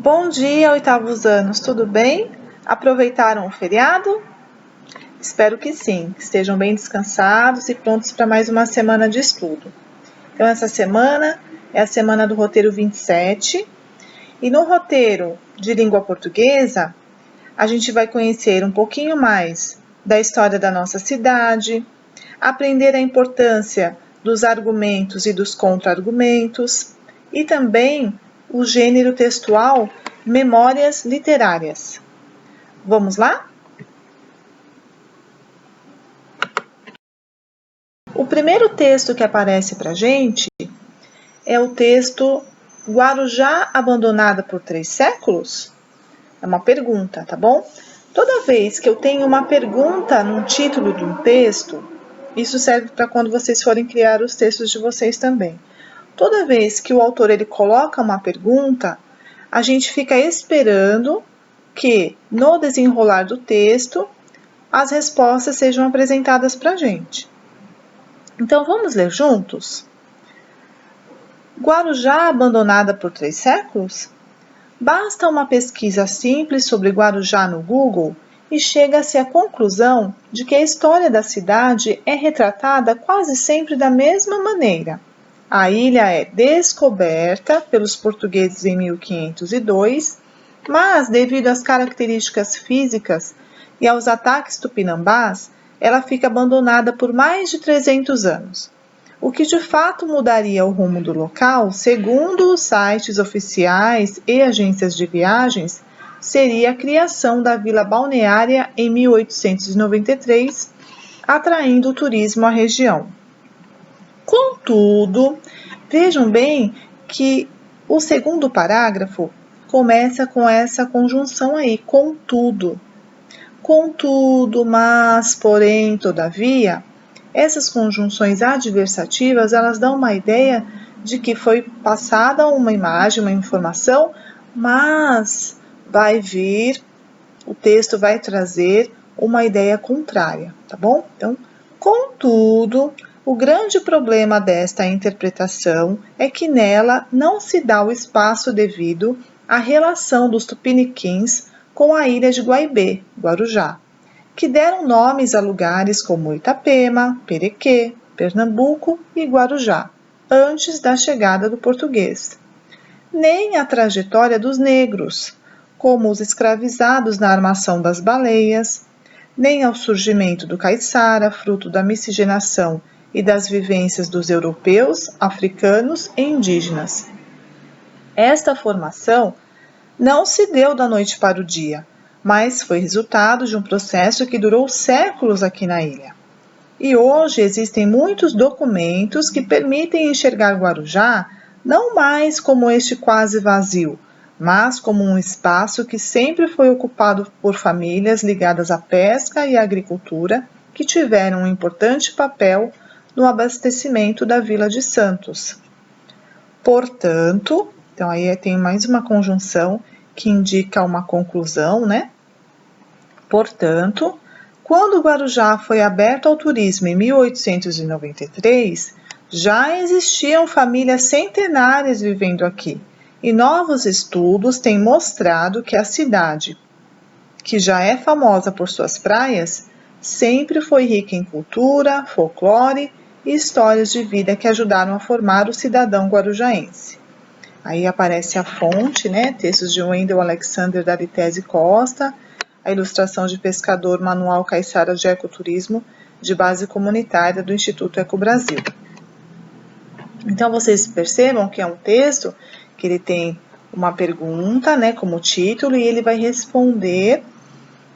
Bom dia, oitavos anos, tudo bem? Aproveitaram o feriado? Espero que sim, que estejam bem descansados e prontos para mais uma semana de estudo. Então, essa semana é a semana do roteiro 27 e no roteiro de língua portuguesa, a gente vai conhecer um pouquinho mais da história da nossa cidade, aprender a importância dos argumentos e dos contra-argumentos e também o gênero textual Memórias Literárias. Vamos lá? O primeiro texto que aparece para a gente é o texto Guarujá abandonada por 3 séculos? É uma pergunta, tá bom? Toda vez que eu tenho uma pergunta no título de um texto, isso serve para quando vocês forem criar os textos de vocês também. Toda vez que o autor ele coloca uma pergunta, a gente fica esperando que no desenrolar do texto as respostas sejam apresentadas para a gente. Então vamos ler juntos? Guarujá abandonada por 3 séculos? Basta uma pesquisa simples sobre Guarujá no Google e chega-se à conclusão de que a história da cidade é retratada quase sempre da mesma maneira. A ilha é descoberta pelos portugueses em 1502, mas devido às características físicas e aos ataques tupinambás, ela fica abandonada por mais de 300 anos. O que de fato mudaria o rumo do local, segundo os sites oficiais e agências de viagens, seria a criação da vila balneária em 1893, atraindo o turismo à região. Contudo, vejam bem que o segundo parágrafo começa com essa conjunção aí, contudo. Contudo, mas, porém, todavia, essas conjunções adversativas, elas dão uma ideia de que foi passada uma imagem, uma informação, mas vai vir, o texto vai trazer uma ideia contrária, tá bom? Então, contudo, o grande problema desta interpretação é que nela não se dá o espaço devido à relação dos tupiniquins com a ilha de Guaibê, Guarujá, que deram nomes a lugares como Itapema, Perequê, Pernambuco e Guarujá, antes da chegada do português. Nem a trajetória dos negros, como os escravizados na armação das baleias, nem ao surgimento do caiçara, fruto da miscigenação e das vivências dos europeus, africanos e indígenas. Esta formação não se deu da noite para o dia, mas foi resultado de um processo que durou séculos aqui na ilha. E hoje existem muitos documentos que permitem enxergar Guarujá não mais como este quase vazio, mas como um espaço que sempre foi ocupado por famílias ligadas à pesca e à agricultura, que tiveram um importante papel no abastecimento da Vila de Santos. Portanto, então aí tem mais uma conjunção que indica uma conclusão, né? Portanto, quando Guarujá foi aberto ao turismo em 1893, já existiam famílias centenárias vivendo aqui, e novos estudos têm mostrado que a cidade, que já é famosa por suas praias, sempre foi rica em cultura, folclore e histórias de vida que ajudaram a formar o cidadão guarujaense. Aí aparece a fonte, né? Textos de Wendel Alexander da Litese Costa, a ilustração de pescador Manual Caiçara de Ecoturismo, de base comunitária do Instituto Eco Brasil. Então vocês percebam que é um texto que ele tem uma pergunta, né, como título, e ele vai responder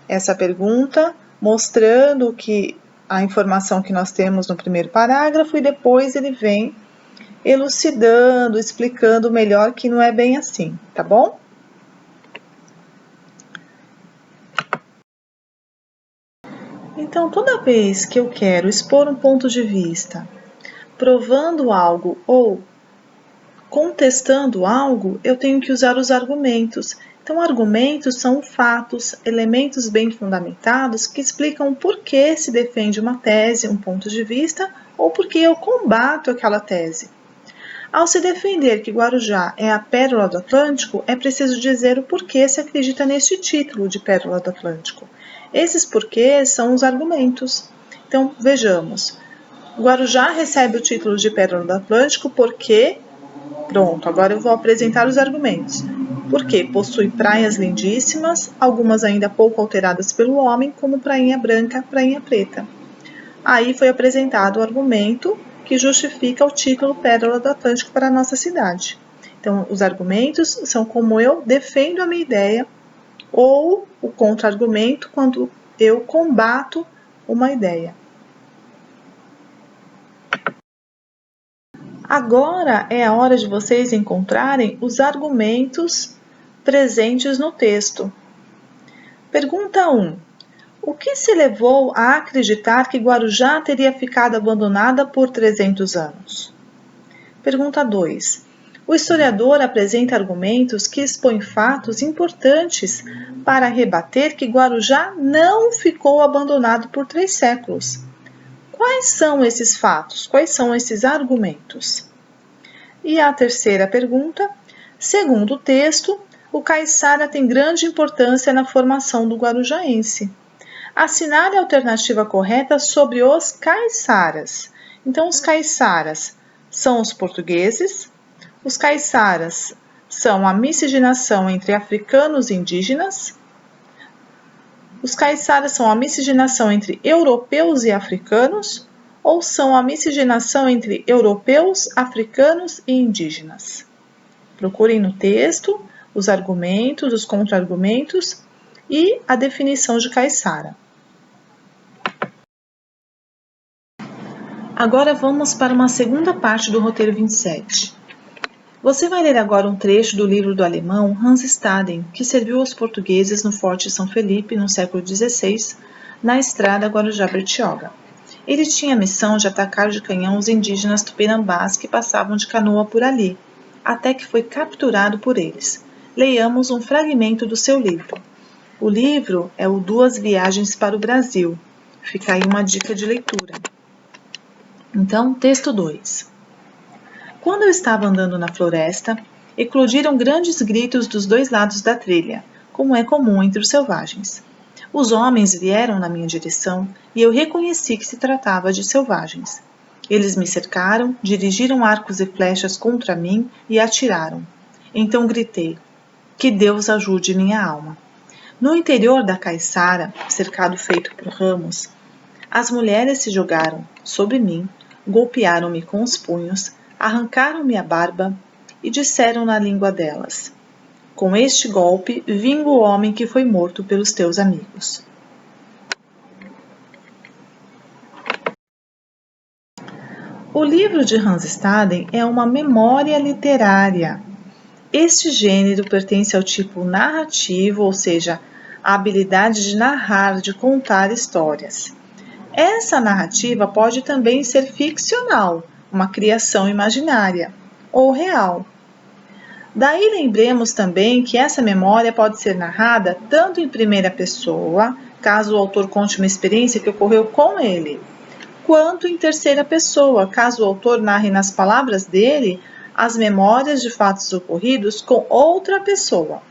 essa pergunta mostrando que a informação que nós temos no primeiro parágrafo, e depois ele vem elucidando, explicando melhor que não é bem assim, tá bom? Então, toda vez que eu quero expor um ponto de vista, provando algo ou contestando algo, eu tenho que usar os argumentos. Então, argumentos são fatos, elementos bem fundamentados que explicam por que se defende uma tese, um ponto de vista, ou por que eu combato aquela tese. Ao se defender que Guarujá é a pérola do Atlântico, é preciso dizer o porquê se acredita neste título de pérola do Atlântico. Esses porquês são os argumentos. Então, vejamos. Guarujá recebe o título de pérola do Atlântico porque... Pronto, agora eu vou apresentar os argumentos. Porque possui praias lindíssimas, algumas ainda pouco alteradas pelo homem, como Prainha Branca, Prainha Preta. Aí foi apresentado o argumento que justifica o título Pérola do Atlântico para a nossa cidade. Então, os argumentos são como eu defendo a minha ideia ou o contra-argumento quando eu combato uma ideia. Agora é a hora de vocês encontrarem os argumentos presentes no texto. Pergunta 1. O que se levou a acreditar que Guarujá teria ficado abandonada por 300 anos? Pergunta 2. O historiador apresenta argumentos que expõem fatos importantes para rebater que Guarujá não ficou abandonado por 3 séculos. Quais são esses fatos? Quais são esses argumentos? E a terceira pergunta. Segundo o texto, o caiçara tem grande importância na formação do guarujaense. Assinale a alternativa correta sobre os caiçaras. Então, os caiçaras são os portugueses, os caiçaras são a miscigenação entre africanos e indígenas, os caiçaras são a miscigenação entre europeus e africanos, ou são a miscigenação entre europeus, africanos e indígenas. Procurem no texto os argumentos, os contra-argumentos e a definição de caiçara. Agora vamos para uma segunda parte do roteiro 27. Você vai ler agora um trecho do livro do alemão Hans Staden, que serviu aos portugueses no Forte São Felipe no século XVI, na estrada Guarujá-Bertioga. Ele tinha a missão de atacar de canhão os indígenas tupinambás que passavam de canoa por ali, até que foi capturado por eles. Leiamos um fragmento do seu livro. O livro é o Duas Viagens para o Brasil. Fica aí uma dica de leitura. Então, texto 2. Quando eu estava andando na floresta, eclodiram grandes gritos dos 2 lados da trilha, como é comum entre os selvagens. Os homens vieram na minha direção e eu reconheci que se tratava de selvagens. Eles me cercaram, dirigiram arcos e flechas contra mim e atiraram. Então gritei: que Deus ajude minha alma. No interior da caiçara, cercado feito por ramos, as mulheres se jogaram sobre mim, golpearam-me com os punhos, arrancaram-me a barba e disseram na língua delas: com este golpe vingo o homem que foi morto pelos teus amigos. O livro de Hans Staden é uma memória literária. Este gênero pertence ao tipo narrativo, ou seja, a habilidade de narrar, de contar histórias. Essa narrativa pode também ser ficcional, uma criação imaginária, ou real. Daí lembremos também que essa memória pode ser narrada tanto em primeira pessoa, caso o autor conte uma experiência que ocorreu com ele, quanto em terceira pessoa, caso o autor narre nas palavras dele as memórias de fatos ocorridos com outra pessoa.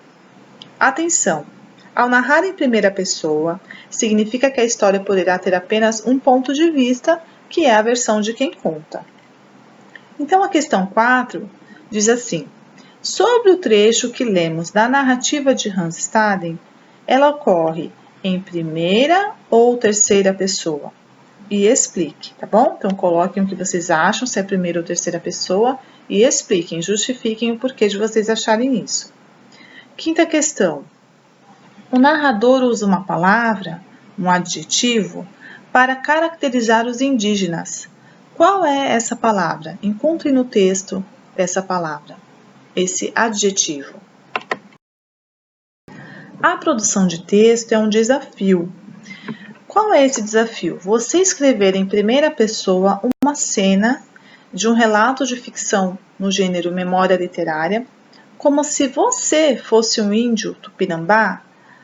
Atenção! Ao narrar em primeira pessoa, significa que a história poderá ter apenas um ponto de vista, que é a versão de quem conta. Então, a questão 4 diz assim: sobre o trecho que lemos da narrativa de Hans Staden, ela ocorre em primeira ou terceira pessoa? E explique, tá bom? Então, coloquem o que vocês acham, se é primeira ou terceira pessoa, e expliquem, justifiquem o porquê de vocês acharem isso. Quinta questão. O narrador usa uma palavra, um adjetivo, para caracterizar os indígenas. Qual é essa palavra? Encontre no texto essa palavra, esse adjetivo. A produção de texto é um desafio. Qual é esse desafio? Você escrever em primeira pessoa uma cena de um relato de ficção no gênero memória literária, como se você fosse um índio tupinambá,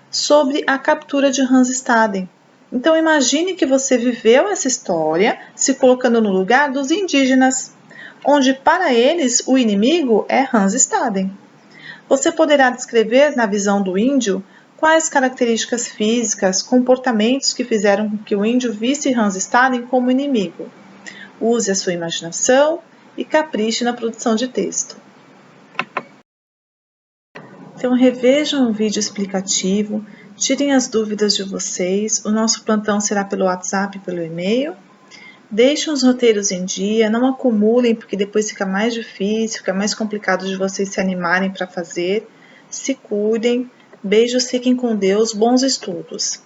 sobre a captura de Hans Staden. Então imagine que você viveu essa história se colocando no lugar dos indígenas. onde para eles o inimigo é Hans Staden. Você poderá descrever, na visão do índio, quais características físicas, comportamentos que fizeram com que o índio visse Hans Staden como inimigo. Use a sua imaginação e capriche na produção de texto. Então, revejam o vídeo explicativo, tirem as dúvidas de vocês. O nosso plantão será pelo WhatsApp e pelo e-mail. Deixem os roteiros em dia, não acumulem, porque depois fica mais difícil, fica mais complicado de vocês se animarem para fazer. Se cuidem. Beijos, fiquem com Deus, bons estudos.